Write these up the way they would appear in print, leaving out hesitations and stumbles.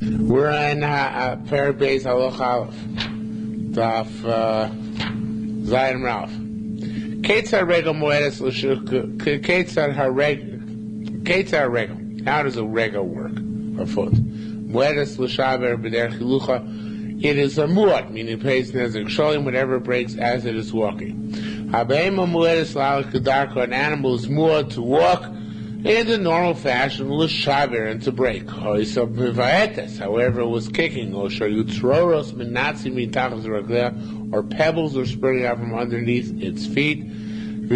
We're in Perek Beis Halach Aleph, Daf Zayin Ralph. Ketzar Regel Moedes L'Shuk. Ketzar Regel. How does a regel work? A foot. Moedes L'Shaber B'derech Hilucha. It is a muad, meaning it pays nezik sholim whatever breaks as it is walking. Habeima Moedes L'Alech Kedarko. An animal is muad to walk in the normal fashion, l'shaber, and to break. However, it was kicking, or pebbles were spurting out from underneath its feet. And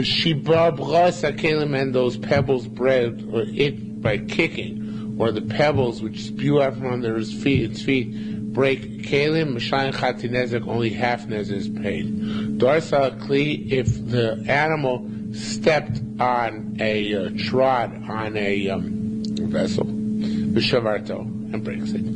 those pebbles bred or it by kicking, or the pebbles which spew out from under its feet break kalim. Only half nezek is paid. Darsal kli, if the animal stepped on a trod on a vessel, b'shavarto, and breaks it.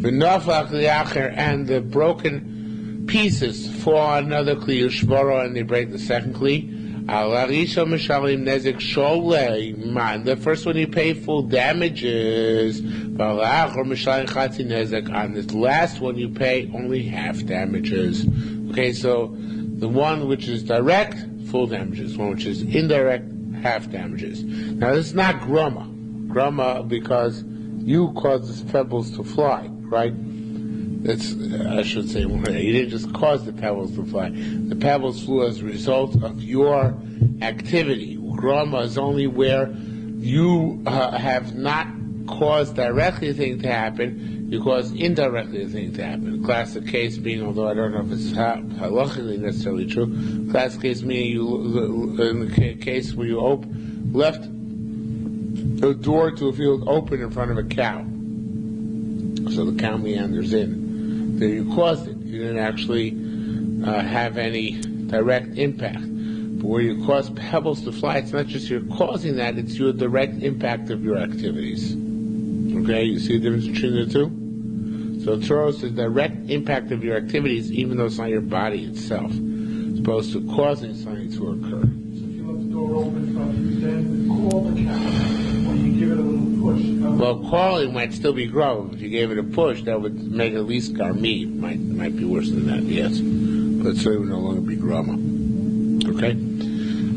V'naflach li'acher, and the broken pieces fall on another kli ushvaro, and they break the second kli. Alarisha mishalim nezik sholei man. The first one you pay full damages. V'alachor mishalim chatzi nezik. On this last one you pay only half damages. Okay, so the one which is direct, full damages. One which is indirect, half damages. Now this is not groma. Groma because you caused the pebbles to fly, right? That's, I should say, you didn't just cause the pebbles to fly. The pebbles flew as a result of your activity. Groma is only where you have not caused directly a thing to happen, you cause indirectly a thing to happen. Classic case being, although I don't know if it's halachically necessarily true, classic case meaning in the case where you left the door to a field open in front of a cow, so the cow meanders in. There you caused it. You didn't actually have any direct impact. But where you cause pebbles to fly, it's not just you're causing that, it's your direct impact of your activities. Okay, you see the difference between the two? So Torah is the direct impact of your activities, even though it's not your body itself, as opposed to causing something to occur. So if you left the door open, then call the cow, or you give it a little push. Well, calling might still be grove. If you gave it a push, that would make at least garmi. Might be worse than that, yes. But so it would no longer be grama. Okay?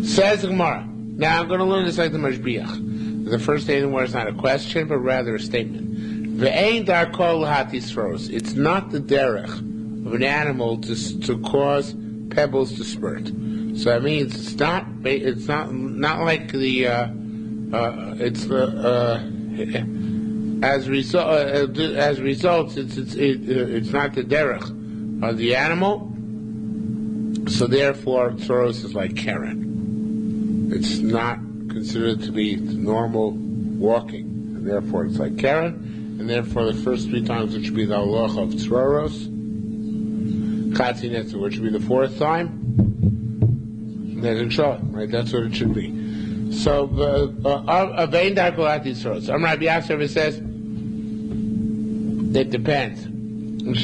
Says the Gemara. Now I'm going to learn this like the Mashbiach. The first statement where it's not a question, but rather a statement. Ve'ein darko l'hatis throws. It's not the derech of an animal to cause pebbles to spurt. So that means it's not like the as results it's not the derech of the animal. So therefore, Tzoros is like Karen. It's not considered to be normal walking, and therefore it's like Karen. And therefore, the first 3 times it should be the halacha of Tzoros, Chatzi Netzer, which should be the 4th time. Nezek Shalom, right? That's what it should be. So, Avein Darkolati Tzoros. Rabbi Yasser says it depends. If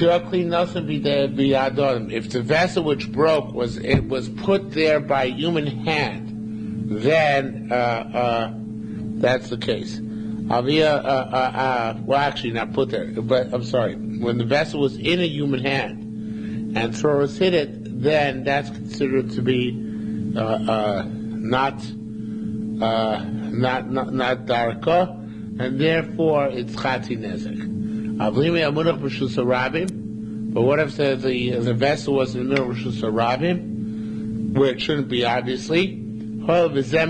the vessel which broke was put there by human hand, then that's the case. Well, actually, not put there, but I'm sorry. When the vessel was in a human hand and Tzoros hit it, then that's considered to be not darka, and therefore it's Chatzi Nezek. But what if the vessel was in the middle of Rishus Harabim, where it shouldn't be, obviously? Since that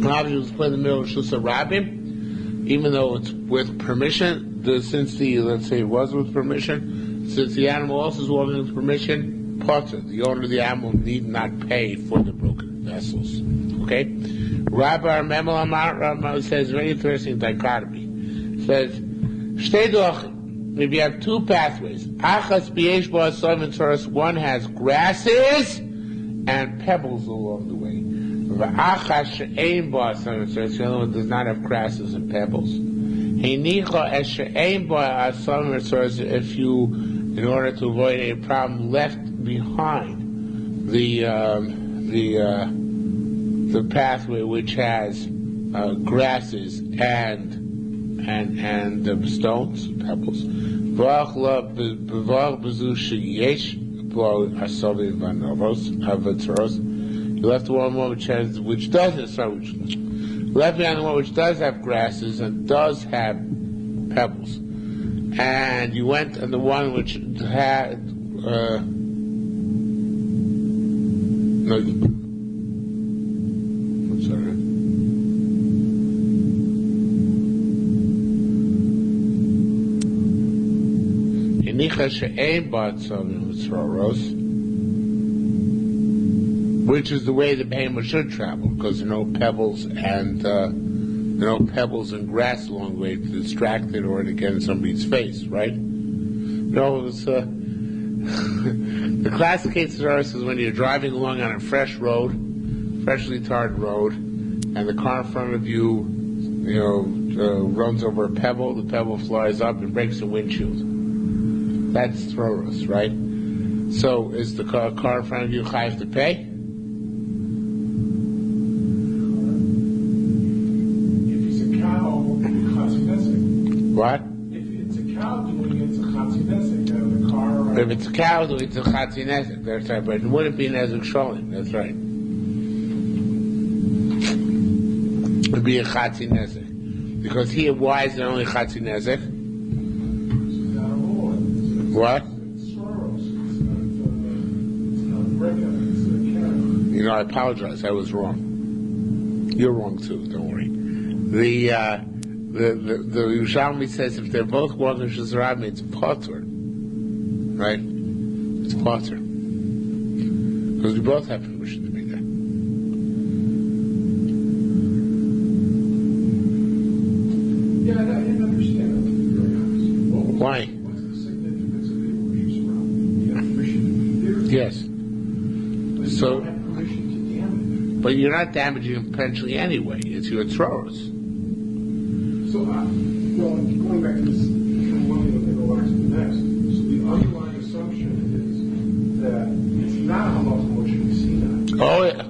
obviously was put in the middle of Rishus Harabim, even though it's with permission, let's say it was with permission, since the animal also is walking with permission, the owner of the animal need not pay for the broken vessels. Okay? Rabbi Memel says very interesting dichotomy. It says, if you have 2 pathways, one has grasses and pebbles along the way. The other one does not have grasses and pebbles. If you, in order to avoid a problem, left behind the pathway which has grasses and stones, pebbles. You left one more which does left behind the one which does have grasses and does have pebbles, and you went on the one which had no. I'm sorry. Which is the way the behemoth should travel, because there are no pebbles and grass along the way to distract it or to get in somebody's face, right? The classic case is when you're driving along on a freshly tarred road, and the car in front of you, runs over a pebble. The pebble flies up and breaks the windshield. That's throros, right? So is the car in front of you chayav to pay? If it's a cow, it's chatzimesek. What? If it's a cow doing it, it's a chatzimesek. The car. If it's a cow doing it, it's a chatzimesek. That's right, but it wouldn't be nezek sholim. That's right. It would be a chatzimesek. Because here, why is it only chatzimesek? What? I apologize. I was wrong. You're wrong too. Don't worry. The Yerushalmi says if they're both walking Shazarabim, it's potter, right? It's potter because we both have permission to be there. Yeah, I didn't understand that, to be very honest. Why? What's the significance of people who surround? You have permission to be there? Yes. So. But you're not damaging them potentially anyway. It's your throws. So, going back to this, one thing that relaxed the next. So the underlying assumption is that it's not halacha Moshe Sinai. Oh yeah.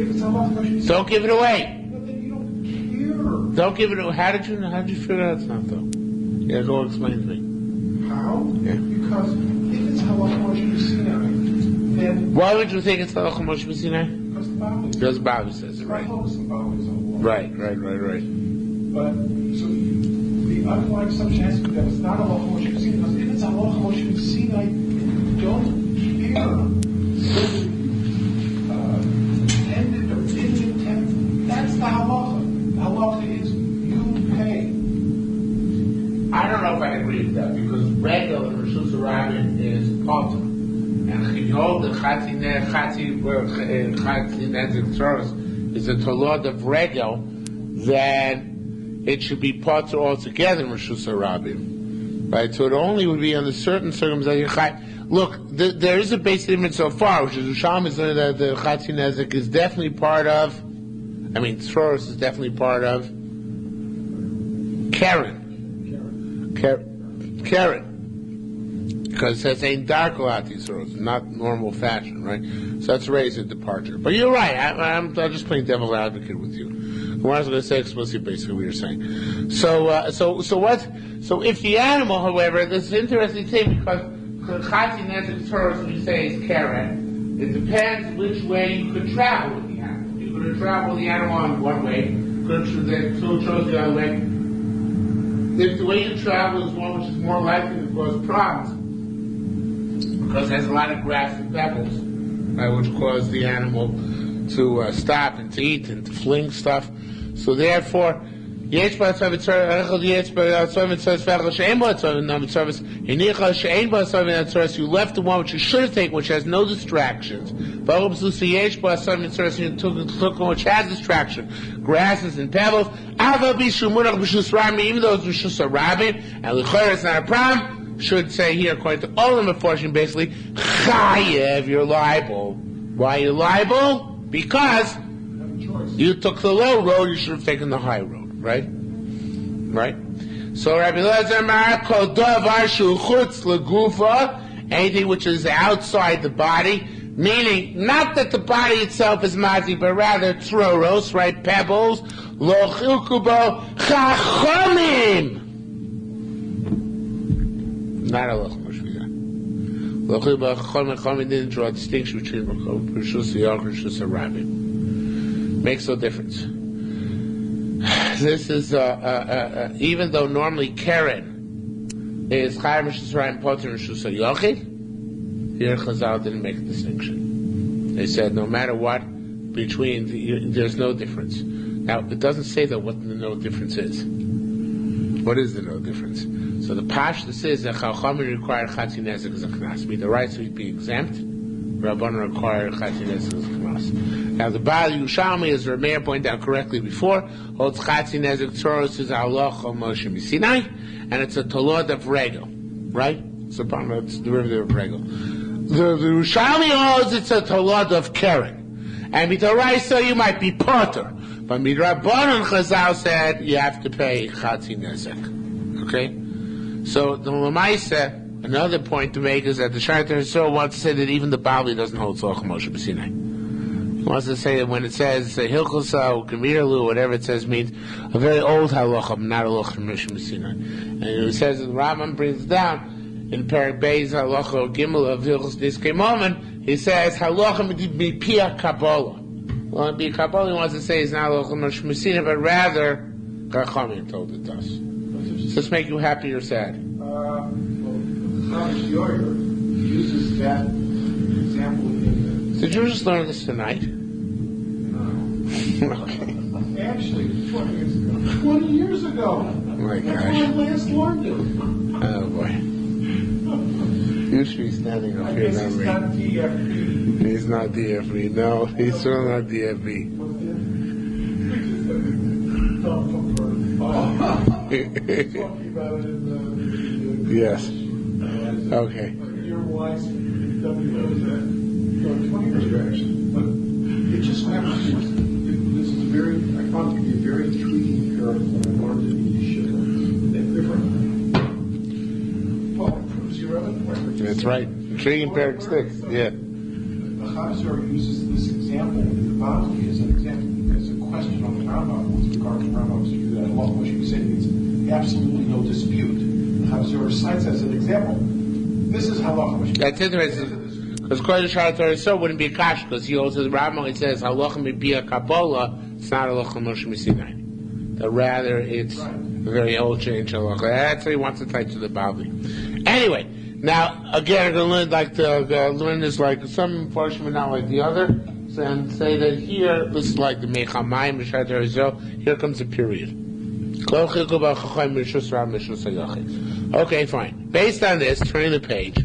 If it's halacha Moshe Sinai, don't give it away. Well, then you don't care. Don't give it away. How did you figure out it's not though? Yeah, go explain to me. How? Yeah. Because if it's halacha Moshe Sinai. Why would you think it's halacha Moshe Sinai? Because the Bava says it, right? Right. But so the underlying assumption has to be that it's not halacha Moshe Sinai. Because if it's halacha Moshe Sinai, don't care whether intended or didn't intend. That's the halacha. The halacha is you pay. I don't know if I agree with that because regular Rishus Harabim is potter. And if you hold the Chatzi is a Tolod of Regel, then it should be potter altogether in Rishus Harabim. Right? So it only would be under certain circumstances. Look, there is a basic limit so far, which is Yerushalmi is that the Chatzi Nezek is definitely part of, Tzoros is definitely part of Karen. Because it says ain't dark Tzoros, not normal fashion, right? So that's raised a departure. But you're right, I'm just playing devil's advocate with you. What I was going to say explicitly basically what you're saying. So if the animal, however, this is an interesting thing because Chatzi Nezek Tzoros, we say is Karen. It depends which way you could travel with the animal. You could travel the animal on one way, could chose the other way. If the way you travel is one which is more likely to cause problems, because there's a lot of grass and pebbles, which cause the animal to stop and to eat and to fling stuff. So therefore, you left the one which you should have taken, which has no distractions. You took one which has distraction, grasses and pebbles. Even though it's Rishus Harabim, and l'chayr it's not a problem. Should say here, according to all of the Meforshim, basically, chayev, you're liable. Why you're liable? Because you took the low road, you should have taken the high road, right? Right? So Rabbi Elazar Mar kol davar shu chutz legufa, anything which is outside the body, Meaning, not that the body itself is mazi, but rather troros, right? Pebbles. Lo chilkubo chachomim. Not a loch mashviyah. Lo chilkubo chachomim didn't draw a distinction between Rishus Yach and Rishus Rabbim. Makes no difference. This is even though normally Karen is Chayav Rishus Rabbim Poter Rishus Yachid. Here Chazal didn't make a distinction. They said no matter what, there's no difference. Now, it doesn't say that what the no difference is. What is the no difference? So the Pashta says that Chachamim require Chatzi Nezek as a Knas. The rights would be exempt. Rabban require Chatzi Nezek as a Knas. Now the Baal Yerushalmi, as Rameir pointed out correctly before, holds Chatzi Nezek Tzoros is Allah Chol Moshe Misinai, and it's a Tolod of Regel. Right? It's a derivative of Regel. The Yerushalmi holds it's a Tolod of Keren. And Mitoraisa you might be Potter. But Midrabanan Chazal said you have to pay Chatzi Nezek. Okay? So the Lamaisa, another point to make is that the Shaitan Yisrael wants to say that even the Bali doesn't hold Tzolach Moshe B'Sinai. He wants to say that when it says Hilchosa, Kamirlu, whatever it says means a very old halacha, not a halacha Moshe B'Sinai. And it says that the Rambam brings down in Perek Beis halacha Gimel of Hilchos Niskei Moment, he says halacha mipia Kabbalah. Well, Pia Kabbalah he wants to say is not halacha Moshe B'Sinai, but rather Chachamim told it to us. Does this make you happy or sad? Shiur uses that example in Did you just learn this tonight? Okay. Actually, 20 years ago. 20 years ago. Oh my That's gosh. when I last learned it. Oh boy. You should be standing up I here, guess not it's me. not DFB. He's not DFB. No, he's still not DFB. Talking about it in the Yes. Okay. Your wife's WO that 20 years ago, actually. But it just happens. This is very, I found it to be a very intriguing character. I wanted to be different. Well, it proves your other point. That's right. Intriguing Perek 6. Yeah. The Chazar uses this example in the Bible as an example. As a question on the Rambam with regard to Rambam's view that Allah, what you say means absolutely no dispute. The Chazar cites as an example. This is halacha. That's interesting. Because Kodesh HaTorah so wouldn't be a kash, because he also the Rambam he says halacha mipia Kabbalah. It's not halacha Moshe Misinai. That rather it's a very old change halacha. That's what he wants to tie to the Bavli. Anyway, now again I'm going to learn this like some portion, but not like the other, and say that here this is like the Mechamayim Mishater Zo. Here comes a period. Okay, fine. Based on this, turning the page,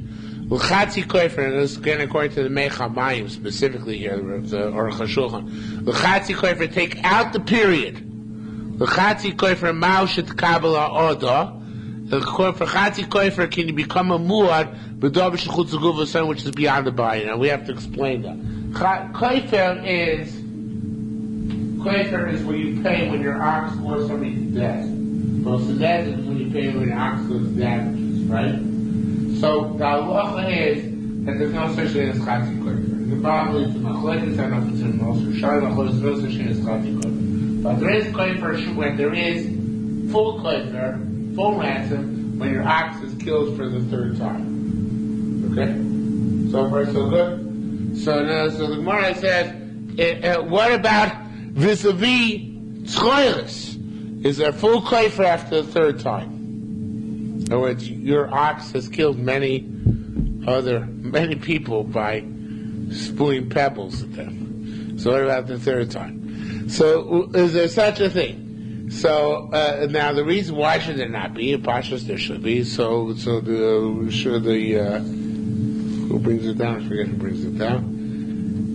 L'chatzi koifer, and this is again according to the Mechamayim specifically here, the Aruch HaShulchan. L'chatzi koifer, take out the period. L'chatzi koifer ma'ushet kabbalah oda. The chatzi koifer can become a muad, b'dov shechutz guvasan, which is beyond the body. Now we have to explain that. Koifer is when you pay when your ox goes somebody to death. Well, so that is when you pay when your ox goes to damages, right? So the halacha is that there's no such thing as chatzi koifer. The Bible is the machlekes and of the most Yerushalmi Bava Kamma, there's no such thing as chatzi koifer. But there is koifer when there is full koifer, full ransom, when your ox is killed for the third time. Okay? So far, so good? So the Gemara says, what about vis-a-vis tzchoiris? Is there full koifer after the third time? In other words, your ox has killed many people by spewing pebbles at them. So what about the third time? So is there such a thing? So now the reason why should there not be? In Pashas there should be. So who brings it down? I forget who brings it down.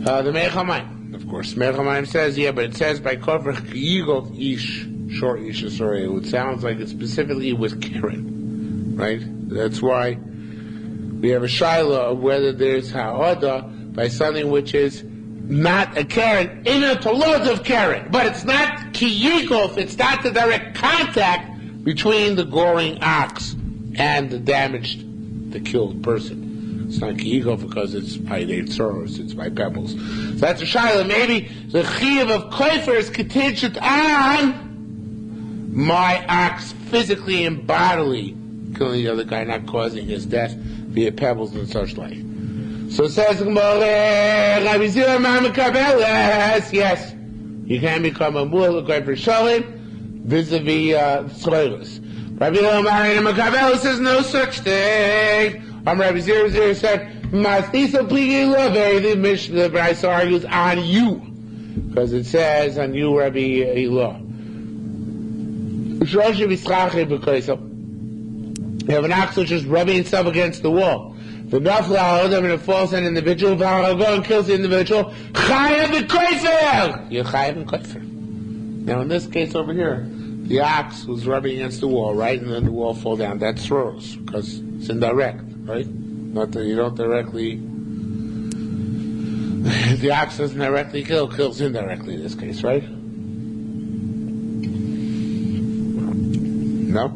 The Mechamayim, of course. Mechamayim says, yeah, but it says by kofer yigov ish, short ish, sorry. It sounds like it's specifically with Karen, right? That's why we have a shaila of whether there's ha'oda by something which is not a Karen, in a tolod of Karen, but it's not ki yigov, it's not the direct contact between the goring ox and the killed person. It's not Ki'igo because it's by Tzoros, it's by pebbles. So that's a Shaila. Maybe the Chiyuv of Koifer is contingent on my acts physically and bodily killing the other guy, not causing his death via pebbles and such like. So it says, yes, you can become a Mu'al Koifer Shalim vis-a-vis Tzroilus. Rabbi Yirmiyah says no such thing. Rabbi Zir said, Mastisa pligi love, the Mishnah, the Brisa argues on you. Because it says on you, Rabbi Ilah. You have an ox which is rubbing itself against the wall. The Nafla Adam and it falls on an individual, go and kills the individual. Chayav v'koifer! You're chayav v'koifer. Now in this case over here, the ox was rubbing against the wall, right? And then the wall fall down. That's throws, because it's indirect, right? Not that you don't directly... the ox doesn't directly kill, kills indirectly in this case, right? No?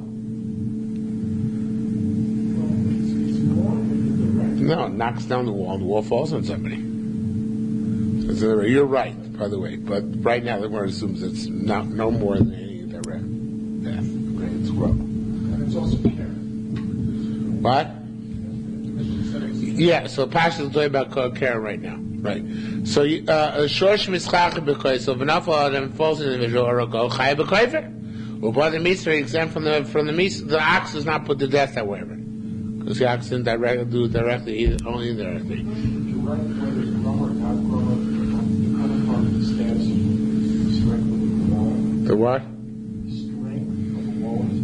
No, it knocks down the wall falls on somebody. So you're right, by the way, but right now the word assumes it's no more than any direct death. Okay, it's grow. And it's also care. What? Yeah, so Pasha is talking about care right now. Right. So, Shorsh Mischach B'Koy, so V'nafal Adam falls in the individual or a go, Chai B'Koyfer. Well, by the Mitzvah, exempt from the Mitzvah, the ox does not put to death that way. Because the ox didn't do it directly, only indirectly. You're right, whether it's grower or not grower, depending on the stance of the strength of the wall. The what? The strength of the wall is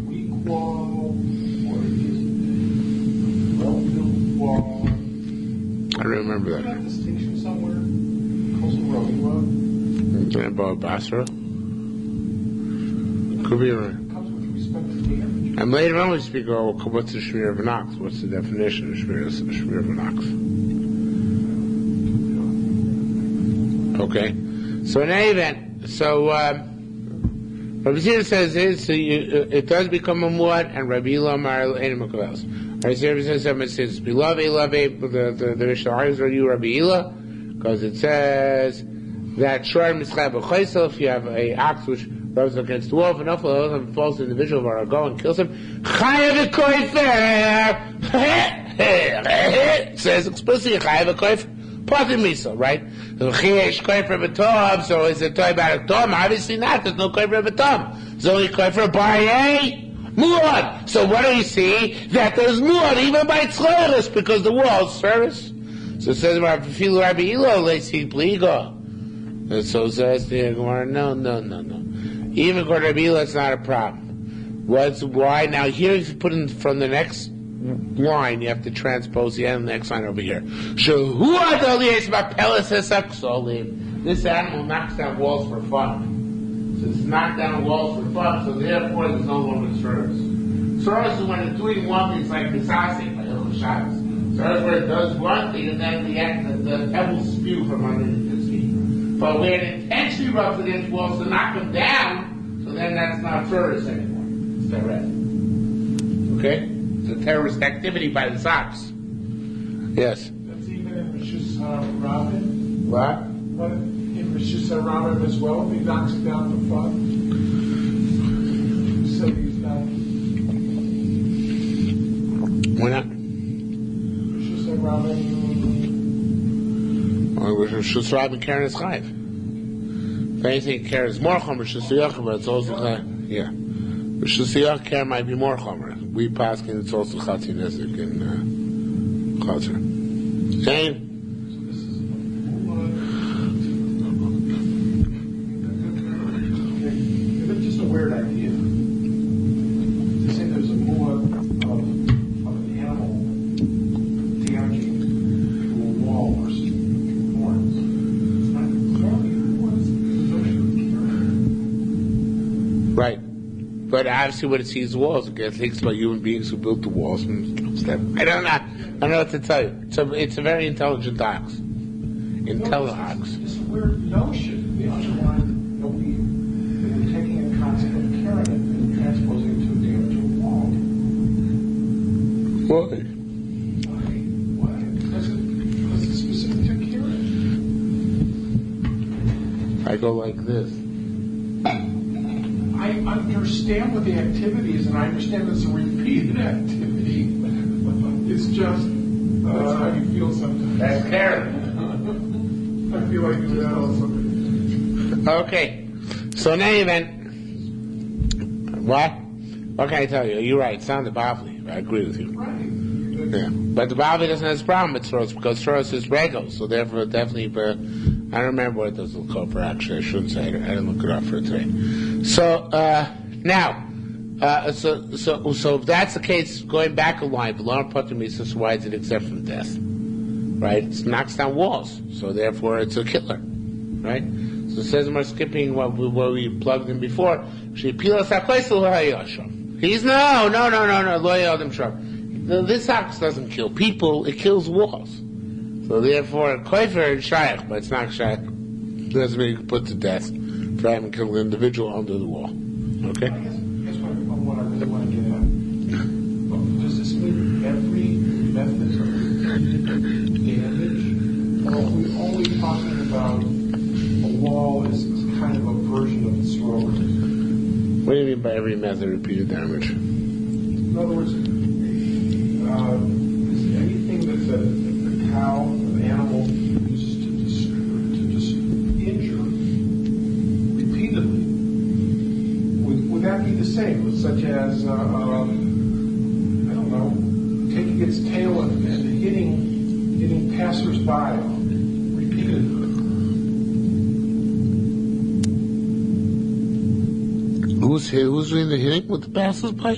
weak wall, or it is well-built wall. I don't remember Is that. that distinction somewhere? Coastal Road. About Basra? Could be right. It comes with respect to damage. And later on we speak about what's the shmir of an ox? What's the definition of shmir of an ox? Okay. So in any event, Rabbi Zira says it does become a muad, and Rabbi Ilah Mar Ein Makavelos. Rabbi Zira says beloved, the Mishnah argues with you, Rabbi Ilah, because it says that shor mischab b'choisel, if you have a ox which rubs against the wall, and falls to the individual or go and kills him, chayav v'koifer. It says explicitly chayav v'koifer. Patim miso, right? So is it talking about a tom? Obviously not. There's no koifer b'tom. There's only koifer by a muad. So what do we see? That there's muad even by tzloris because the wall's service. So it says about Filu Rabbi Ilo leisi pligo. And so says the Gemara, no. Even according to Rabbi Ilo, it's not a problem. Why? Now here he's putting from the next line, you have to transpose the end of the next line over here. This animal knocks down walls for fun. So it's knocked down walls for fun, so therefore there's no longer service. Service is when it's doing one thing, it's like Misasik by Hilchos Shabbos. Service where it does one thing and then the pebbles spew from underneath its feet. But where it intentionally rubs against walls to knock them down, so then that's not service anymore. It's direct. Okay? It's a terrorist activity by the Sox. Yes. That's even in Rishus Rabin. What? But in Rishus Rabin as well, he knocks it down for fun. So he's not. Why not? Rishus Rabin. Rishus Rabin Karen is Chayv. If anything, Karen is more chomer. Rishus Yachim, but it's also Chayv. Yeah. Rishus Yachim Karen might be more chomer. We pass in it's also Chatzi Nezik in Chazer. Same. It's just a weird idea. To say there's a more of an animal damaging to a wall versus horns. It's not Right. But obviously when it sees walls, it thinks about human beings who built the walls and stuff. I don't know what to tell you. It's a very intelligent ox. Intelli-ox. It's a weird notion. The underlying that we're taking a concept of carrying it and transposing it to a damage to a wall. Why? go like this. I understand what the activity is, and I understand it's a repeated activity. It's just that's how you feel sometimes. That's Karen. I feel like doing that also. Okay. So in any event, what? What can I tell you? You're right. It sounded Bavli. I agree with you. Right. Yeah. But the Bavli doesn't have this problem with Soros because Soros is Rego. So therefore, definitely, I don't remember what those will call for actually. I shouldn't say it. I didn't look it up for today. So, now, so if that's the case, going back a line, the Lord put me says, why is it except from death? Right? It knocks down walls. So therefore, it's a killer. Right? So it says we're skipping what we plugged in before. He's no. This ox doesn't kill people, it kills walls. So therefore, koifer is shaykh, but it's not shaykh. It doesn't mean you can put to death for having killed an individual under the wall. Okay? I guess what I really want to get at. Does this mean every method of damage? Or are we only talking about a wall as kind of a version of the sword? What do you mean by every method of repeated damage? In other words, is anything that the cow, the animal, uses to injure repeatedly, would that be the same? Such as, I don't know, taking its tail and hitting passers-by repeatedly. Who's doing the hitting with the passers-by?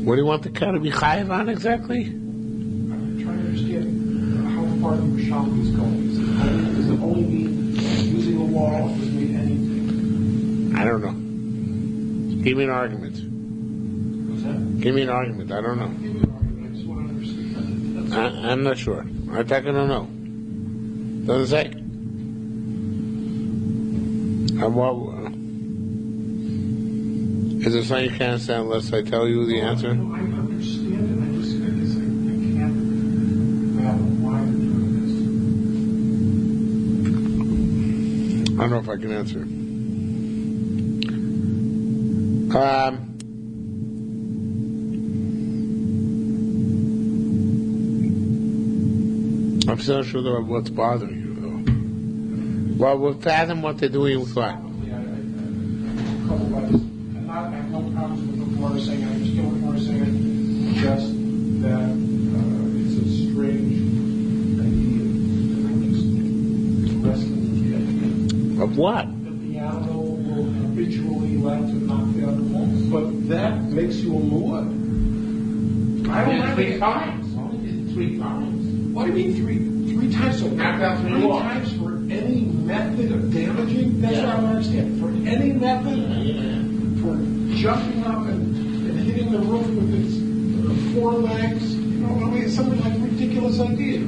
What do you want the cow to be chayiv on exactly? I'm trying to understand how far the Yerushalmi is going. Does it only mean using a wall, or does it mean anything? I don't know. Give me an argument. What's that? Give me an argument. I don't know. Give me an argument. I just want to understand. I'm not sure. I don't know. Doesn't say. Is there something you can't understand unless I tell you the answer? I understand it. I guess I can't fathom why they're doing I don't know if I can answer. I'm still not sure about what's bothering you, though. Well, we'll fathom what they're doing with what? I have no problems with what Gemara is saying. I understand what Gemara is saying. Just that it's a strange idea. And I'm just wrestling with the idea. Of what? That the animal will habitually like to knock down the walls. But that makes you a muad. I don't have Three times. Only did 3 times. What do you mean three times? So Knock down three walls. times for any method of damaging? That's what I don't understand. For any method? For jumping up and hitting the roof with its 4 legs? You know, I mean, it's something like a ridiculous idea.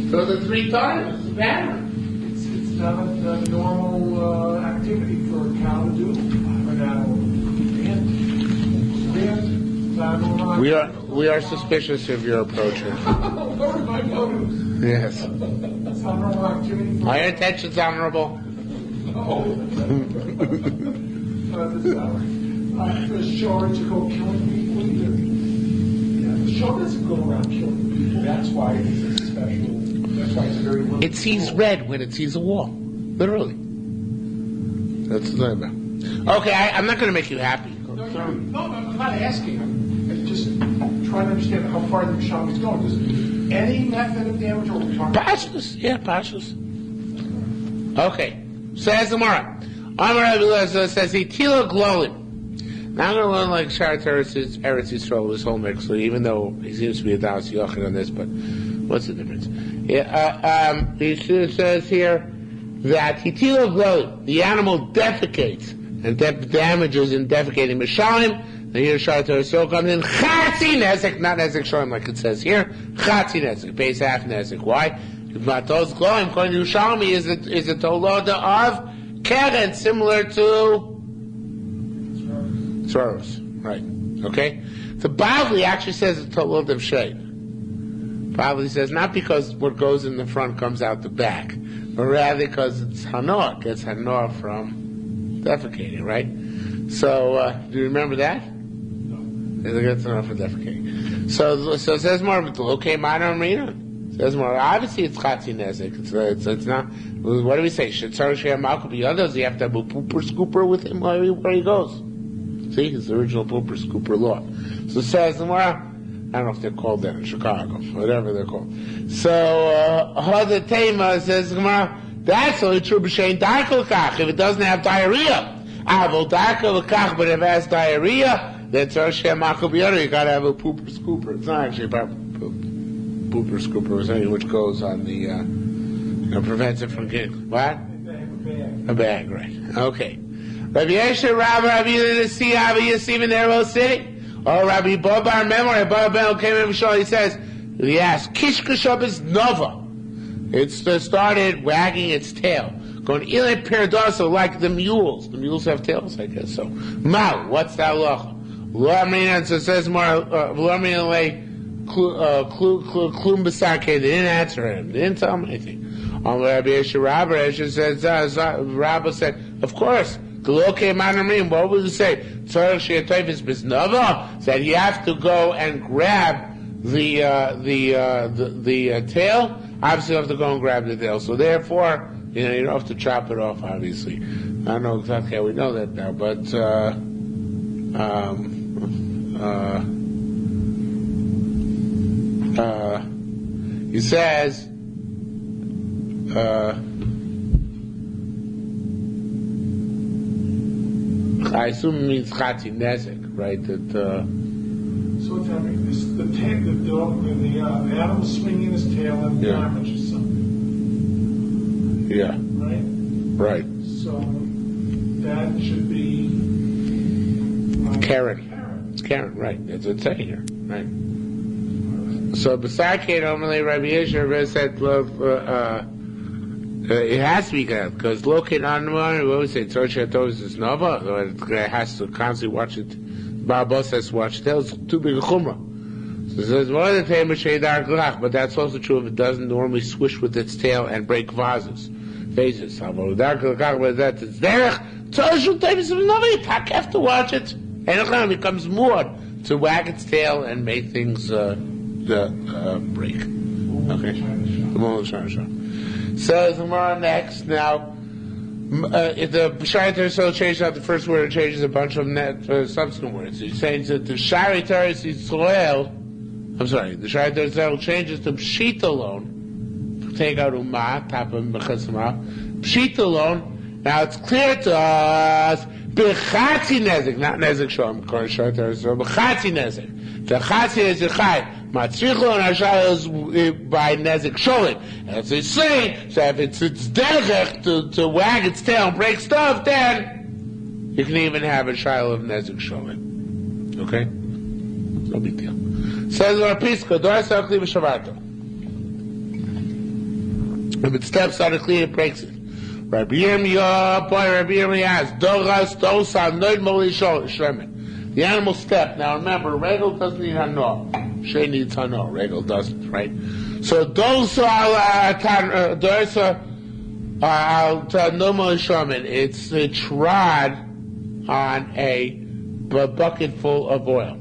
So the 3 times is better. It's not a normal activity for a cow to do. Or an animal. We are suspicious of your approach here. What are my motives? Yes. It's not a normal activity for My intention's honorable. The shiur to go killing people either. Yeah, the shiur doesn't go around killing people. That's why it's special. That's why it's a very limited. It sees red when it sees a wall. Literally. That's the thing about. Okay, I'm not going to make you happy. No, I'm not asking. I'm just trying to understand how far the Yerushalmi is going. Does any method of damage or Pashtus. Yeah, Pashtus. Okay. Says the Gemara. Amar Rabbi Elazar says he tila glolim. Now I'm going to learn like Shar Eretz Yisrael this whole mix. So even though he seems to be a Daus Yochid on this, but what's the difference? Yeah, he says here that he tila glolim. The animal defecates and damages in defecating Mishalim. And here Shar Eretz comes in Chatzi Nezek, not Nezek Shalom like it says here. Chatzi Nezek, pays half Nezek. Why? If not those gloim, according to Yerushalmi, is a toloda of Keren, similar to Tzoros. Right. Okay? The Bavli actually says it's toloda of Shade. Bavli says not because what goes in the front comes out the back. but rather because it's hanoah. It gets hanoah from defecating, right? So, do you remember that? No. It gets hanoah from defecating. So it says more, okay, minor marina. Says more. Obviously, it's chatzi nezek. It's not. What do we say? Shetzar she'er malchut biyado. You have to have a pooper scooper with him where he goes. See, it's the original pooper scooper law. So it says more. I don't know if they're called that in Chicago, whatever they're called. So Hada Tema says that's only true b'shein darkel kach if it doesn't have diarrhea. Avol darkel kach, but if it has diarrhea, then tzar she'er malchut biyado. You got to have a pooper scooper. It's not actually about pooper scooper, or something which goes on the, prevents it from getting, what? A bag, right. Okay. Rabbi Yeshua, Rabbi Yissi, Rabbi Yissi in their city. Oh, Rabbi Bobar, memory, Bobar came in Mishal, he says, yes, Kishkashab is Nova. It started wagging its tail. Going, Ilay Peridoso, like the mules. The mules have tails, I guess so. Mal, what's that law? Law Amrina, so it says more, Law Amrina lay, Klum Basake, they didn't answer him. They didn't tell him anything. On Rabbi Yeshua Rabbi says, Rabbi said, of course, what would it say? Said you have to go and grab the tail. Obviously, you have to go and grab the tail. So therefore, you don't have to chop it off. Obviously, I don't know exactly how we know that now, but he says. I assume it means chati nezek, right? That. So what's happening? The animal swinging his tail and damages something. Yeah. Right. Right. So that should be. Karen. It's Karen, right? That's what it's saying here, right? So b'sakei normally Rabbi Yeshua said, it has to be good because locate on one. What we say, Tzorchatos is nova. It has to constantly watch it. Barbos has to watch it. It's too big a chumrah. So it says one of the famous sheidar glach, but that's also true if it doesn't normally swish with its tail and break vases. However, dark glach, but that it's derech. Tzorchatos is nova. You have to watch it, and it becomes more to wag its tail and make things break. Okay, the moment of says Gemara next. Now, if the Shari Teresol changes out the first word, it changes a bunch of subsequent words. He's saying that the Shari Teresol, the Shari Teresol changes to Pshit alone. Take out Umah, top of Mechasma. Pshit alone. Now it's clear to us, B'chatzi Nezek, not Nezek Shalom, Shari Teresol, B'chatzi Nezek. The Chatzi Nezek Chai. Matzricho and Ashal is by Nezek Sholim. As they say, so if it's derech to wag its tail and break stuff, then you can even have a Shiloh of Nezek Sholim. Okay? No big deal. Says Rapiska, Dorsa Kli V'Shavato. If it steps on a clean, it breaks it. Rabbi Yirmiyah, Rabbi Yirmiyah asks, Doras, Dosa, Noid Moli Sholim. The animal step. Now remember, Regel doesn't need hanoah. She needs hanoah. Regel doesn't, right? So dosa al nomo shaman. It's a trod on a bucket full of oil.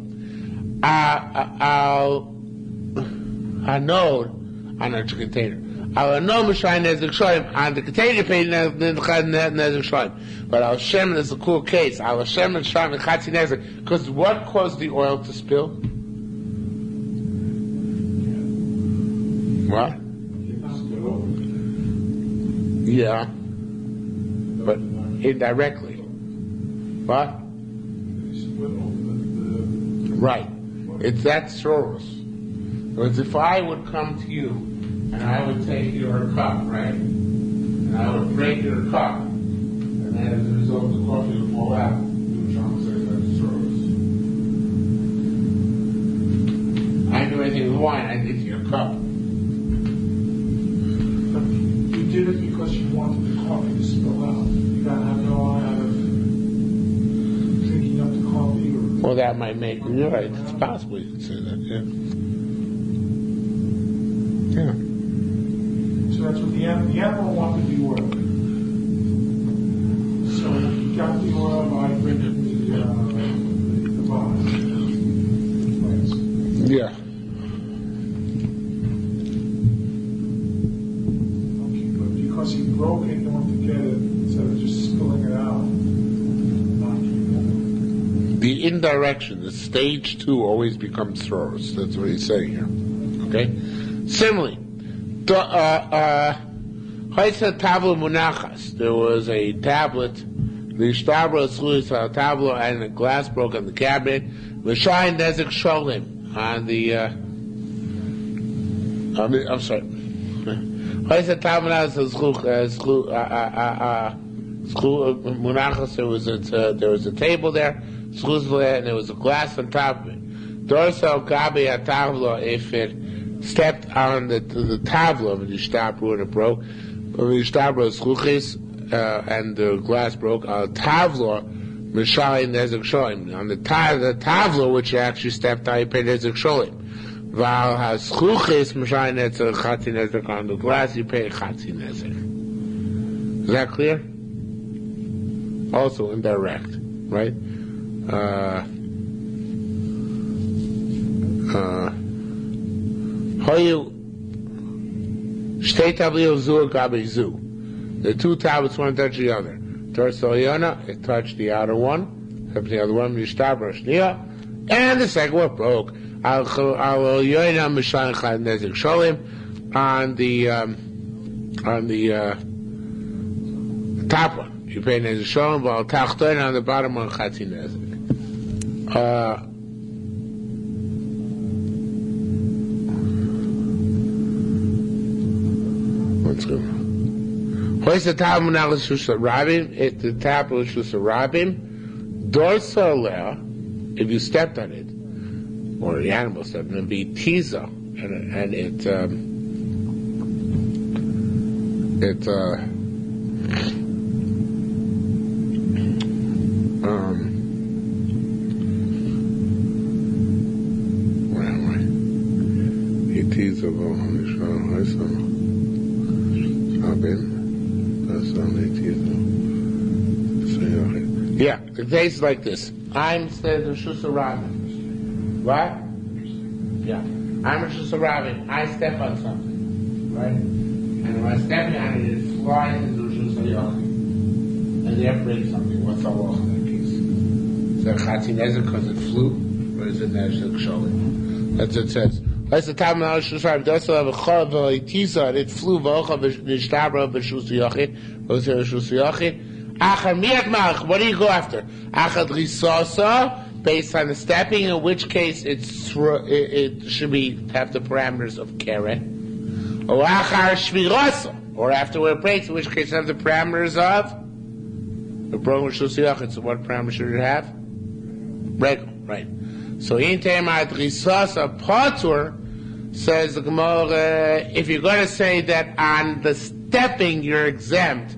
Al hanod on a container. Al hanod shine nezek shoyim on the container page nezek shoyim. But al shemen is a cool case. Al shemen shine with chatzi nezek because what caused the oil to spill? What? Yeah, but indirectly. What? Right. It's that source. Because if I would come to you and I would take your cup, right? And I would break your cup, and then as a result the coffee would fall out. I didn't do anything with wine, I did to your cup. You did it because you wanted the coffee to spill out. You got to have no eye out of drinking up the coffee. Well, that might make it. You're right. It's possible you could say that, yeah. Yeah. So So that's what the animal wanted the oil. So he got the oil by bringing the vase. Yeah. Okay, but because he broke it, don't forget it, instead of just spilling it out. The indirection, the stage 2 always becomes throws. That's what he's saying here. Okay? Similarly, there was a tablet, the tablet, and a glass broke on the cabinet. V'shayin nezek sholim on the. I'm sorry. There was a table there, and there was a glass on top of it. Dorsal gabi atavla, if it stepped on the tavla, when you stop when it broke, when you stop and the glass broke, tavla, mishayin nezek sholim. On the tavla, which you actually stepped on, you pay nezek sholim. Val has chuchis mishayin nezek chati nezek. On the glass, you pay chati nezek. Is that clear? Also indirect, right? The two tablets, one touch the other. It touched the outer one, the other one, and the second one broke. On the top one, you pay nezek sholem, while tachton on the bottom one chatzi nezek. Let's go. Hoist the tablet munach l'shus rabim. The tablet l'shus rabim. Dorsal, if you stepped on it, or the animal stepped on it, it'd be tiza, and it where am I? It is of yeah, the case is like this. I'm said the Shusarabim. What? Yeah. I'm a Shusarabim. I step on something. Right? And when I step on it, it flies into the Shusarabim. And there breaks something. What's the law in that case? Is that Chatzi Nezek because it flew? Or is it Nezek Sholim? That's what it says. That's the time of Shusarabim. Does have a Chav, a Tiza, and it flew, V'ocha, V'shtabra, V'shusayachid, V'shusayachid. What do you go after? Achad risasa, based on the stepping, in which case it should have the parameters of keren. Or achar shvirasa, or after where it breaks, in which case it have the parameters of the broken shusiyachid. So what parameters should it have? Regel, right? So in Temat risasa patur says the Gemara, if you're going to say that on the stepping you're exempt.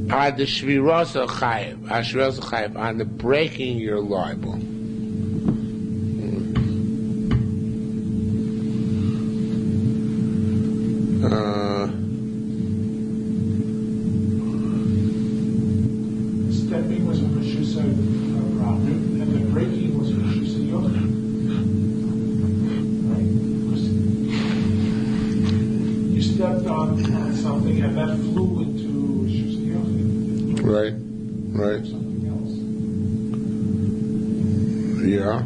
The shvirasa chayiv, on the breaking you're liable. Stepping was a Rishusa Rabim, and the breaking was a Rishusa Yochid. Right? You stepped on something and that flew into Rishusa Yochid. Right. Something else. Yeah.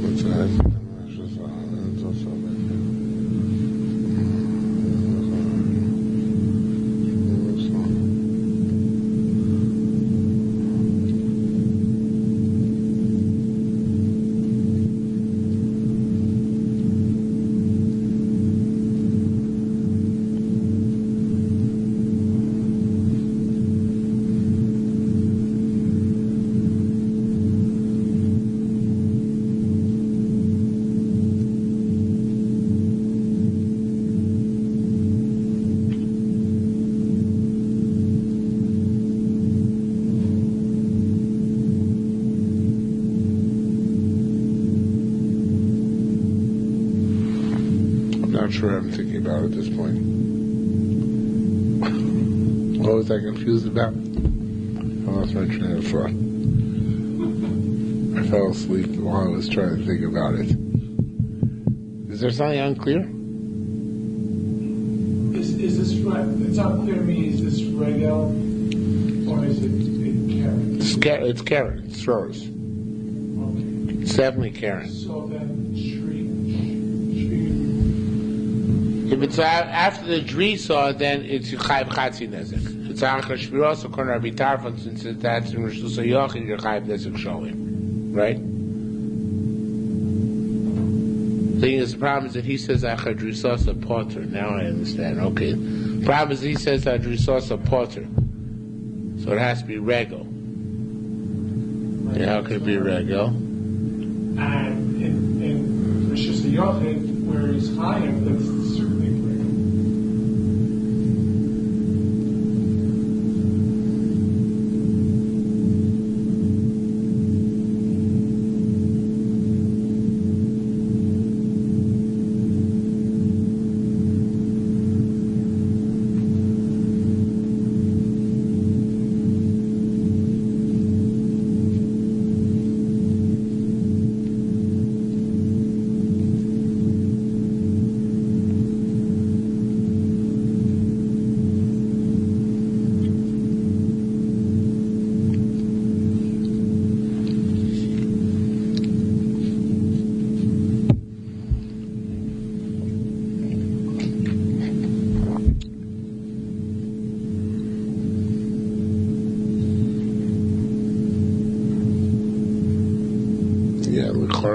What's that? not sure I'm thinking about at this point. What was I confused about? I lost my train of thought. I fell asleep while I was trying to think about it. Is there something unclear? Is this right? It's unclear to me. Is this regel or is it carrot? It's carrot. It's throwers. Okay. It's definitely carrot. So then, shri. If it's after the drisa, then it's Chayv Chatzi Nezek. It's Achar Shviros, according to Rabbi Tarfon, since that's in Rosh Hashanah, you're Chayv Nezek showing. Right? The thing is, the problem is that he says Achar Drisas a potter. Now I understand. Okay. The problem is he says that Drisas a potter. So it has to be Regel. Yeah, how could it be Regel? And in Rosh Hashanah, where he's Chayav, that's certainly regel.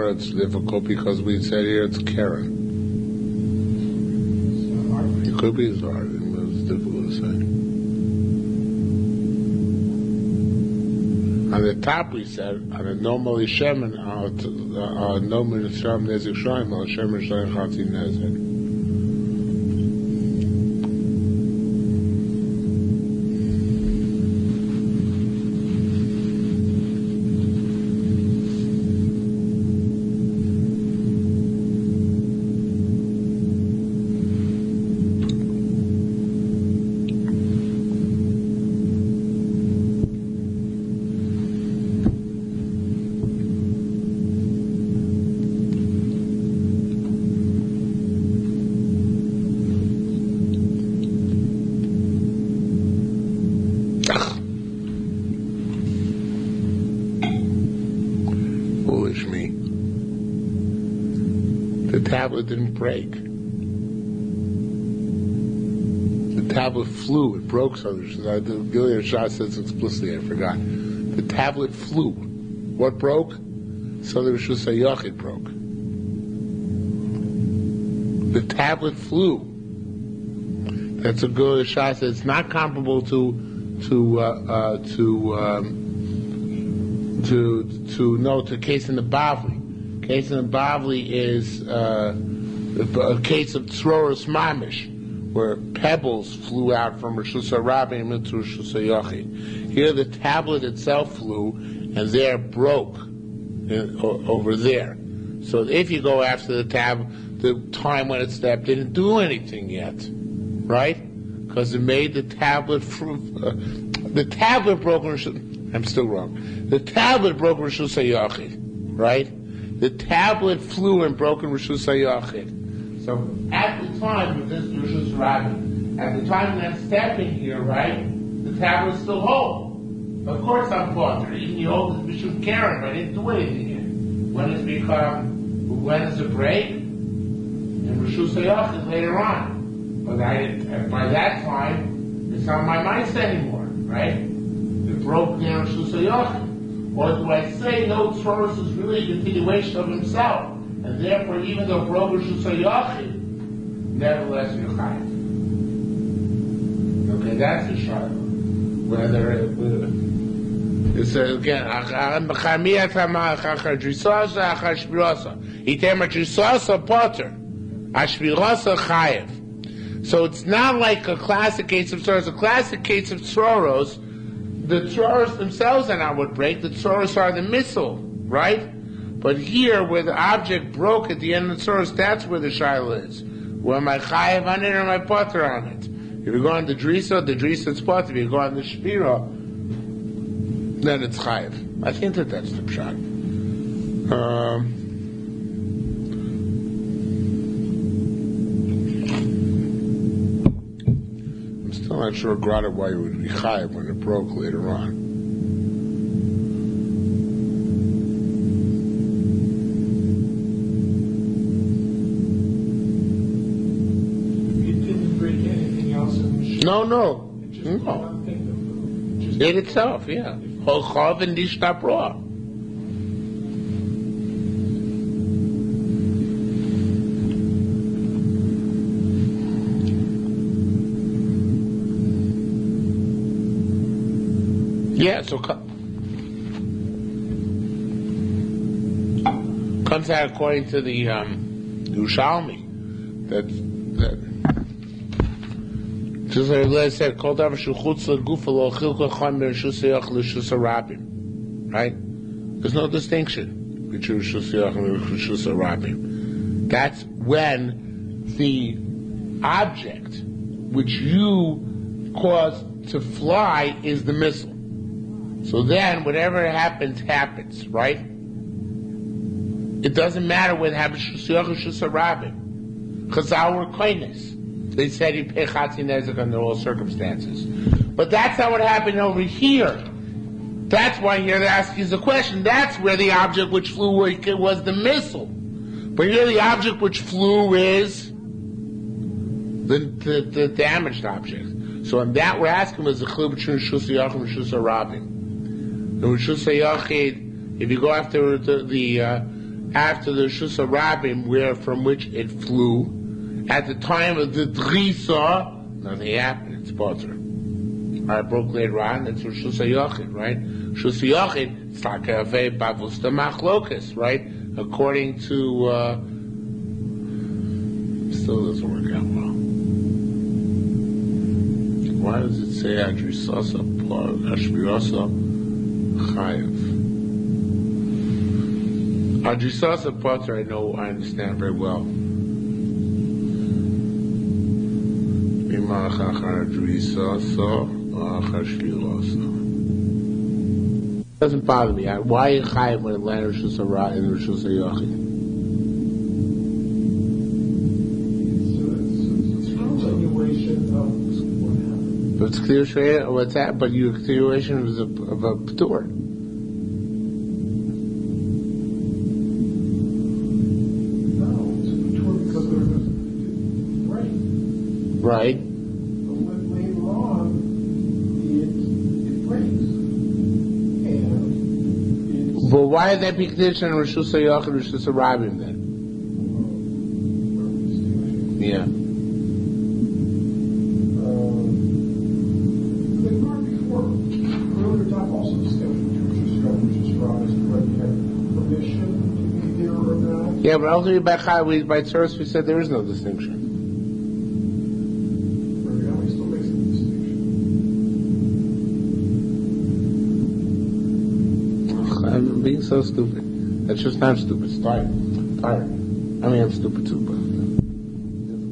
It's difficult because we said here it's Karen. It could be hard. It's difficult to say. On the top we said, on a normally Shemin, no Minisham Nezik Shaim, al Shemin Shaim Chati Nezik. The tablet didn't break. The tablet flew. It broke. So the Gilead Shah says explicitly. I forgot. The tablet flew. What broke? So the Rosh Hashanah it broke. The tablet flew. That's a Gilead Shah says it's not comparable to case in the Bavli. Case in the Bavli is a case of Tzroros Mamish, where pebbles flew out from Rosh Hashanah into Rosh Hashanah. Here the tablet itself flew, and there broke over there. So if you go after the time when it stepped didn't do anything yet, right? Because it made the tablet the tablet broke. I'm still wrong. The tablet broke Rosh Hashanah, right? The tablet flew and broke in Rosh Hashanah. So at the time of this Rosh Hashanah, at the time that I'm stepping here, right, the tablet's still whole. Of course I'm potter. Even the old is Mishum Karen, but I didn't do anything here. When is the break? And Rosh Hashanah later on. But by that time, it's not my mindset anymore, right? It broke down Rosh Hashanah. Or do I say no, Tzroros is really a continuation of himself, and therefore, even though broke Rosh Hashanah, nevertheless you're chayav. Okay, that's the shayla. Whether it says again, Achar Drisasa, Item Drisasa Potter, Ashvirasa chayav. So it's not like a classic case of Tzroros. A classic case of Tzroros, the Tzoros themselves are not what break. The Tzoros are the missile, right? But here, where the object broke at the end of the Tzoros, that's where the Shaila is. Well, am I chayiv on it or am I potter on it? If you go on the drisa is potter. If you go on the shpira, then it's chayiv. I think that's the pshat. I'm still not sure, Grata, why it would be chayiv when it broke later on. No. It itself, yeah. Holchav and dishtap raw. Yeah, so comes out according to the Yerushalmi that just like I said, called out right? There's no distinction between Shusayach and Shusarabim. That's when the object which you cause to fly is the missile. So then, whatever happens, right? It doesn't matter whether it happens Shusayach or Shusarabim. Chazal were kindness. They said you pay Chatzi Nezek under all circumstances. But that's not what happened over here. That's why here they ask you the question. That's where the object which flew was the missile. But here the object which flew is the damaged object. So on that we're asking was the chiluk between Shusayach and Shusarabim. And Shusayach, if you go after the Shusarabim, where from which it flew, at the time of the drisa, nothing happened. It's potter. I broke later on. That's what Shusayachid, right? Shusayachid, it's like a very bavusta machlokas, right? According to, still doesn't work out well. Why does it say Adrisasa Ashmirasa Chayev? Adrisasa potter, I understand very well. Doesn't bother me. Why in Chayiv when it landed in Rishus HaYachid? It's a continuation of what happened. But it's clear what's that? But your continuation is of a p'tur. No, it's a p'tur because there was rain. Right. But why did that be conditioned on Rishus HaYachid and Rishus HaRabim then? Yeah. The part before, earlier time also discussed Rishus HaRabim, whether you have permission to be there or not. Yeah, but ultimately by Tzuras we said there is no distinction. He still makes a distinction. I'm being so stupid. That's just not stupid. It's tired. I mean, I'm stupid too, but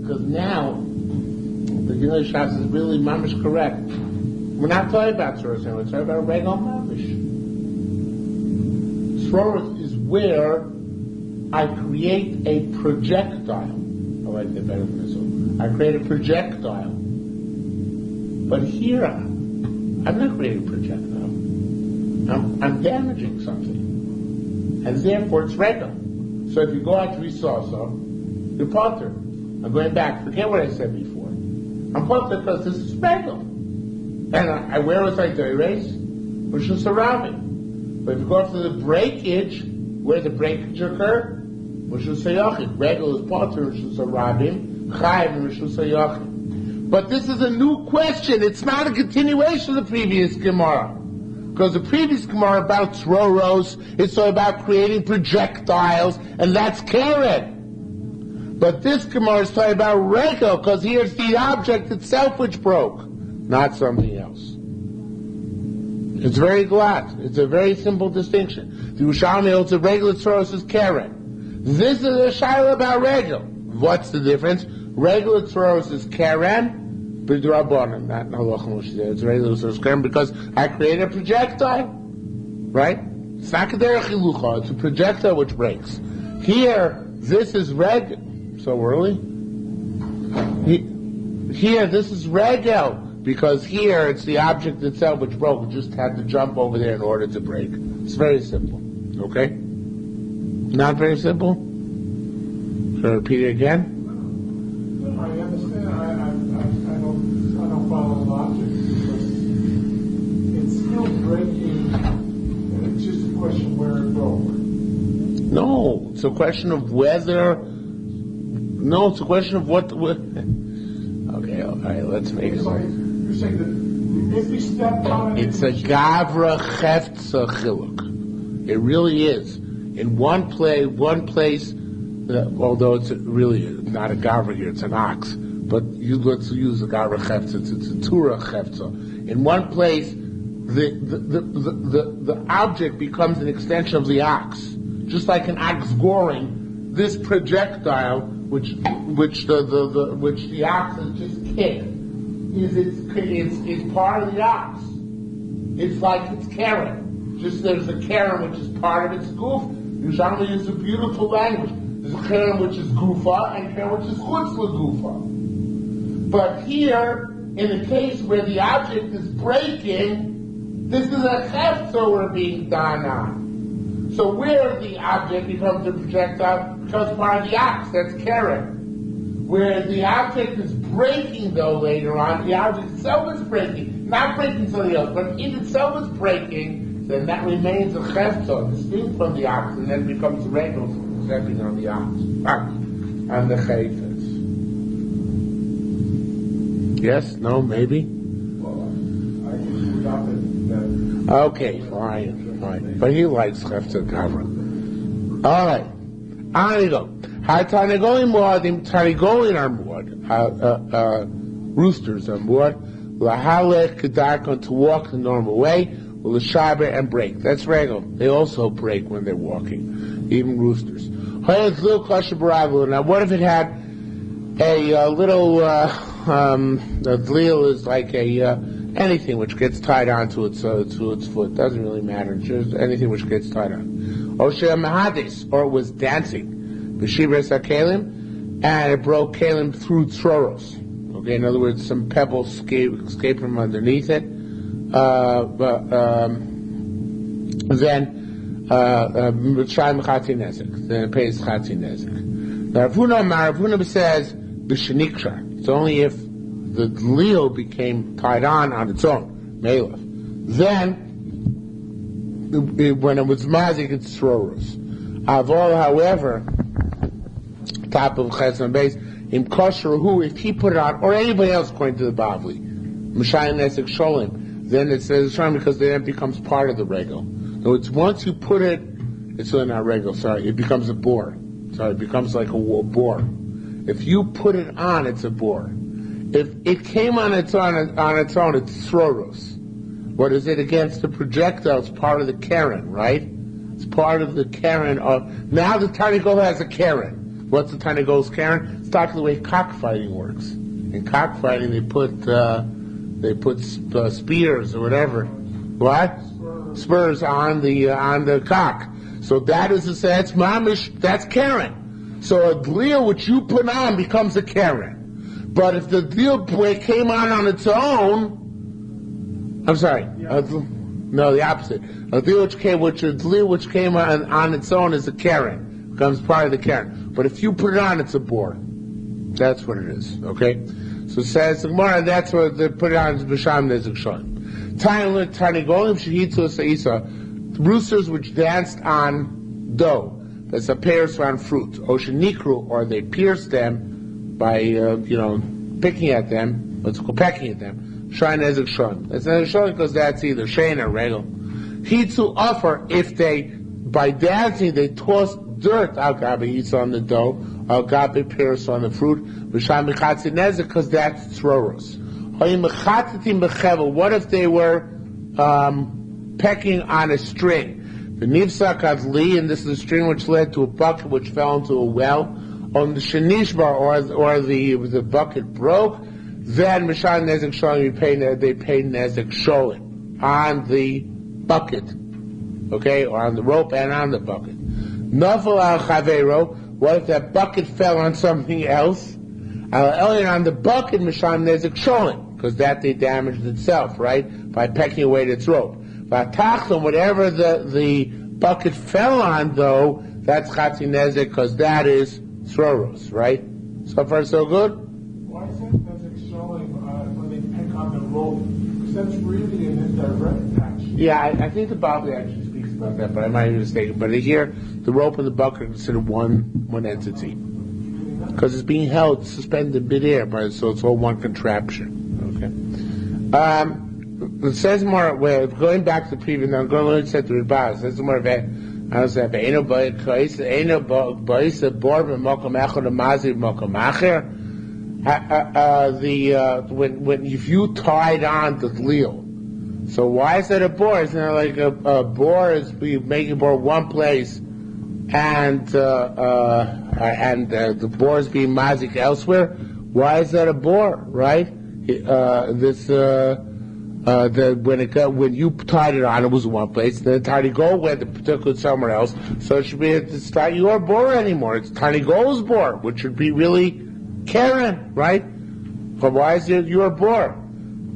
because now the Gilei Shas is really mamish correct. We're not talking about Tzuras, we're talking about regular mamish. Tzuras is where I create a projectile. I like that better than this one. I create a projectile. But here, I'm not creating a projectile. I'm damaging something. And therefore it's regular. So if you go out to Risasa, you're potter. I'm going back. Forget what I said before. I'm potter because this is regular. And where was I to erase? Rishus HaRabim. But if you go after the breakage, where the breakage occurred, Rishus HaYachid. Regular is potter, Rishus HaRabim, Chayiv, and Rishus HaYachid. But this is a new question. It's not a continuation of the previous Gemara. Because the previous Gemara about Tzoros, it's all about creating projectiles, and that's Keren. But this Gemara is talking about Rego, because here's the object itself which broke, not something else. It's very glad. It's a very simple distinction. The Yerushalmi holds a regular Tzoros is Keren. This is a shaila about Rego. What's the difference? Regular tzoros is keren, b'drabanan, not halacha Moshe. It's regular tzoros keren because I created a projectile, right? It's not kederech hilucha. It's a projectile which breaks. Here, this is so early. Here, this is regel because here it's the object itself which broke. It just had to jump over there in order to break. It's very simple. Okay? Not very simple? Should I repeat it again? I understand. I don't follow logic because it's still breaking. It's just a question where it broke. No, it's a question of whether. No, it's a question of what. Okay, all right, let's make it right. You're saying that if we stepped on it, It's a gavra cheftza chiluk. It really is. In one place, although it's really not a gavra here, it's an ox. But let's use a gavra cheftza. It's a tura cheftza. In one place, the object becomes an extension of the ox, just like an ox goring. This projectile, which the ox has just kicked, is part of the ox. It's like it's keren. Just there's a keren which is part of its goof. Yerushalmi is a beautiful language. There's a keren which is gufa and keren which is chutz gufa. But here, in the case where the object is breaking, this is a cheftza we're being done on. So where the object becomes a projectile becomes part of the ox, that's keren. Where the object is breaking, though, later on, the object itself is breaking, not breaking something else, but in itself is breaking, then that remains a cheftza, distinct from the ox, and then becomes regular stepping on the ox, on the chayfetz. Yes? No? Maybe? well, I just forgot that. Okay, fine. But he likes cheftza gavra. All right. On you go. Tanigolim are muad. Roosters are muad. Lahalech kedarkon, to walk the normal way. L'shaber, and break. That's regular. They also break when they're walking, even roosters. Now, what if it had a little? The dlil is like anything which gets tied onto its foot. Doesn't really matter. Just anything which gets tied on. Or it was dancing. And it broke kalim through tzoros. Okay, in other words, some pebbles escaped from underneath it. Then it pays chati nezek. Now, Ravuna says b'shenikshar. It's only if the leo became tied on its own, melech. Then, when it was mazik, it's tzoros. Avol, however, top of chesed base, im kosher who, if he put it on, or anybody else, according to the Bavli, Mishayim Nesek Sholim, then it says Shalom because then it becomes part of the regal. So it's once you put it, it's really not regal, it becomes a bore. It becomes like a bore. If you put it on, it's a bore. If it came on its own, it's throros. What is it against the projectile? It's part of the keren, right? It's part of the keren of, now the tiny goal has a keren. What's the tiny goal's keren? It's like the way cockfighting works. In cockfighting, they put spears or whatever. What? Spurs on the cock. So that is to say, that's mamish, that's keren. So a deal which you put on becomes a keren. But if the deal came on its own, I'm sorry, no, the opposite. A deal which came on its own is a keren, becomes part of the keren. But if you put it on, it's a bore. That's what it is. Okay. So it says the Gemara, that's what they put it on. B'sham nezek shon. Tarnigolim shehitu seisa, roosters which danced on dough. That's a pairs on fruit. Oshenikru, or they pierced them by picking at them. Let's go pecking at them. Shain nezek shon. That's nezek shon because that's either shain or regel. Hitzu offer, if they by dancing they tossed dirt al gabe eats on the dough, al gabe pierced on the fruit. B'sham mechatzi nezek because that's tzoros. What if they were pecking on a string? The nivsak adli, and this is a string which led to a bucket which fell into a well. on the shenishbar or the bucket broke, then Mishal Nezek Sholim they pay Nezek Sholim on the bucket, okay, or on the rope and on the bucket. Nafal al Chavero, what if that bucket fell on something else? On the bucket, Mishal Nezek Sholim, because that they damaged itself, right, by pecking away at its rope. Vatachton, whatever the bucket fell on, though, that's Chatzi Nezek, because that is Throros, right? So far, so good? Why is that Nezek showing when they peck on the rope? Because that's really an indirect action. Yeah, I think the Bible actually speaks about that, but I might be mistaken. But here, the rope and the bucket are considered one entity. Because it's being held, suspended in midair, so it's all one contraption. Okay. It says more, going back to the previous, I'm going to learn to the Rebbe, it says more about, I was saying, when if you tied on the gleel, so why is that a bore? Isn't it like a bore is making a bore one place, and the bore is being mazik elsewhere? Why is that a bore? Right? When you tied it on, it was in one place. Then Tiny Gold went to particular somewhere else. So it should be it's not your bore anymore. It's Tiny Gold's bore, which should be really Karen, right? But why is it your bore?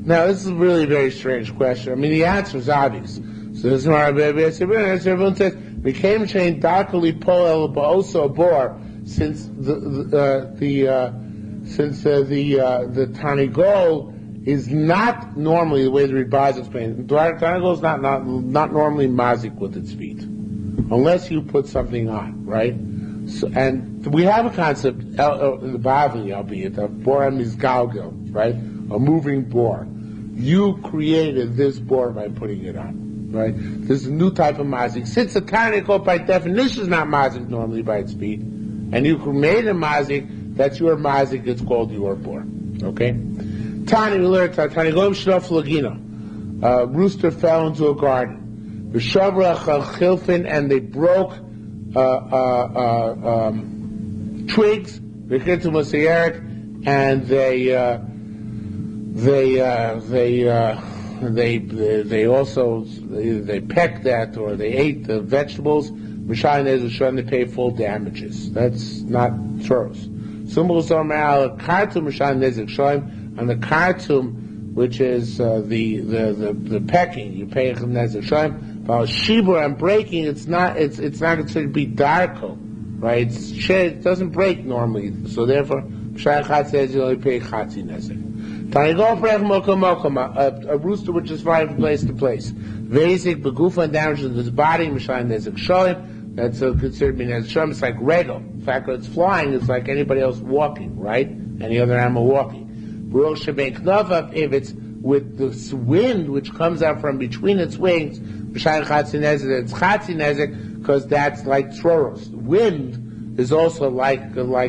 Now this is really a very strange question. I mean, the answer is obvious. So this is why everyone says we came chain darkly pol also bore since the Tiny Gold is not normally the way the Rebbe explains. Tanago is not normally mazik with its feet, unless you put something on, right? So, and we have a concept in the Bavli, albeit a boram is galgel, right? A moving bore. You created this bore by putting it on, right? This is a new type of mazik. Since the Tanago by definition is not mazik normally by its feet, and you made a mazik, that's your mazik. It's called your bore, okay? Tani, we learned Tani Goim Shnaf Lagina. Rooster fell into a garden. V'shavra Chilfin, and they broke twigs. V'chitu Mosayeric, and they pecked at or they ate the vegetables. V'shayin Ezra, they pay full damages. That's not Tzoros. Sumbul Zomer Kartum V'shayin Ezra Shoim. On the kartum, which is the pecking, you pay nezek shoyim. While shiur and breaking, it's not considered to be darko, right? It doesn't break normally, so therefore, shayachat says you only pay chatzi nezek. A rooster which is flying from place to place. Basic begufa and damage to his body, mishayin nezek shoyim. That's considered being nezek shoyim. It's like regel. In fact, when it's flying, it's like anybody else walking, right? Any other animal walking. If it's with the wind which comes out from between its wings, it's chatzi nezek, because that's like Tzoros. Wind is also like Tzoros.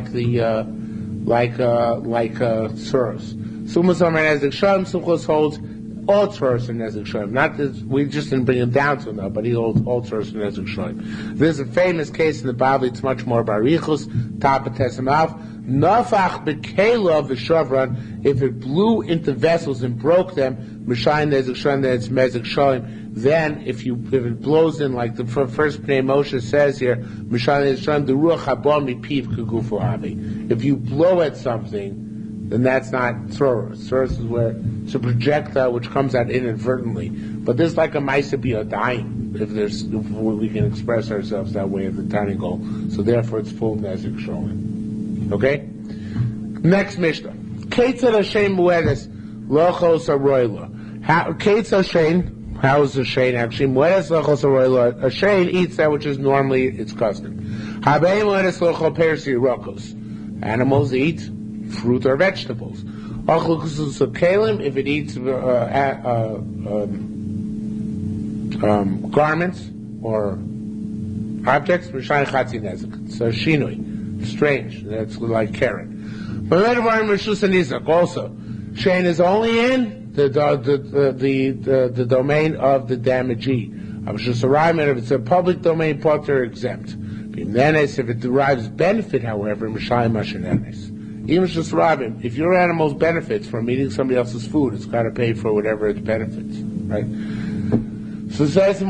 Sumas Amar Nezek Shalom, Sumchos holds all Tzoros and Nezek Shalom. Not that we just didn't bring him down to now, but he holds all Tzoros and Nezek Shalom. There's a famous case in the Bible. It's much more barichus. Tapatesamaf. Nafach bekela v'shavran, if it blew into vessels and broke them, m'shayin nezek shalom, then it's mezek shalom. Then, if it blows in, like the first Pnei Moshe says here, m'shayin nezek shalom, the ruach haba mipiv k'gufu avi. If you blow at something, then that's not tzoros. Tzoros is where it's a projectile which comes out inadvertently. But there's like a ma'aseh b'yadayim, if we can express ourselves that way of the tiny goal. So therefore, it's full nezek shalom. Okay? Next Mishnah. Ketzad Hashem Muedes Lochos Aroila. Ketzad Hashem, how is the Shane actually? Muedes Lochos Aroila. A Shane eats that which is normally its custom. Habei Muedes Lochos Persi Rokos. Animals eat fruit or vegetables. Ochlukus Kalim, if it eats garments or objects, Mishayin Chatzi Nezek. So Shinui. Strange. That's like Karen. But also, Shane is only in the domain of the damagee. If it's a public domain, potter exempt. If Nenes, if it derives benefit, however, Mishayim Mashanenes. Even if it's just robbing, if your animal benefits from eating somebody else's food, it's got to pay for whatever it benefits, right? So it says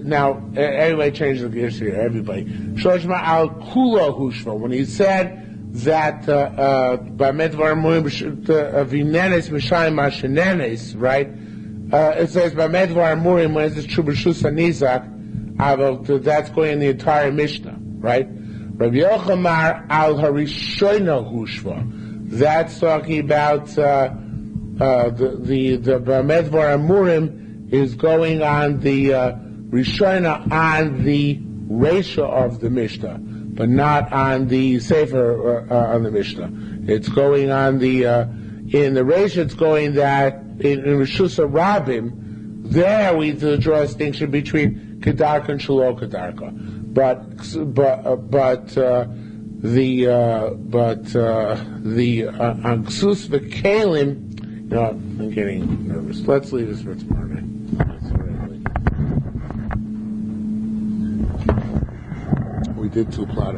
now, everybody changes the gears here, everybody. Shoshma al Kula Hushva, when he said that by Medvar Murim Vinenes Mishayim Mashanenes, right? It says by Medvar Murim, when it's true B'Shus Nizak, that's going in the entire Mishnah, right? Rabbi Yochanan al Harishoina Hushva. That's talking about the Medvar Amurim is going on the Rishona on the Resha of the Mishnah, but not on the Sefer on the Mishnah. It's going on the in the Resha. It's going that in Rishusa Rabim. There we draw a distinction between Kedarka and Shelo Kedarka. But the Angsus V'Kalim, I'm getting nervous. Let's leave this for tomorrow night. We did two plot.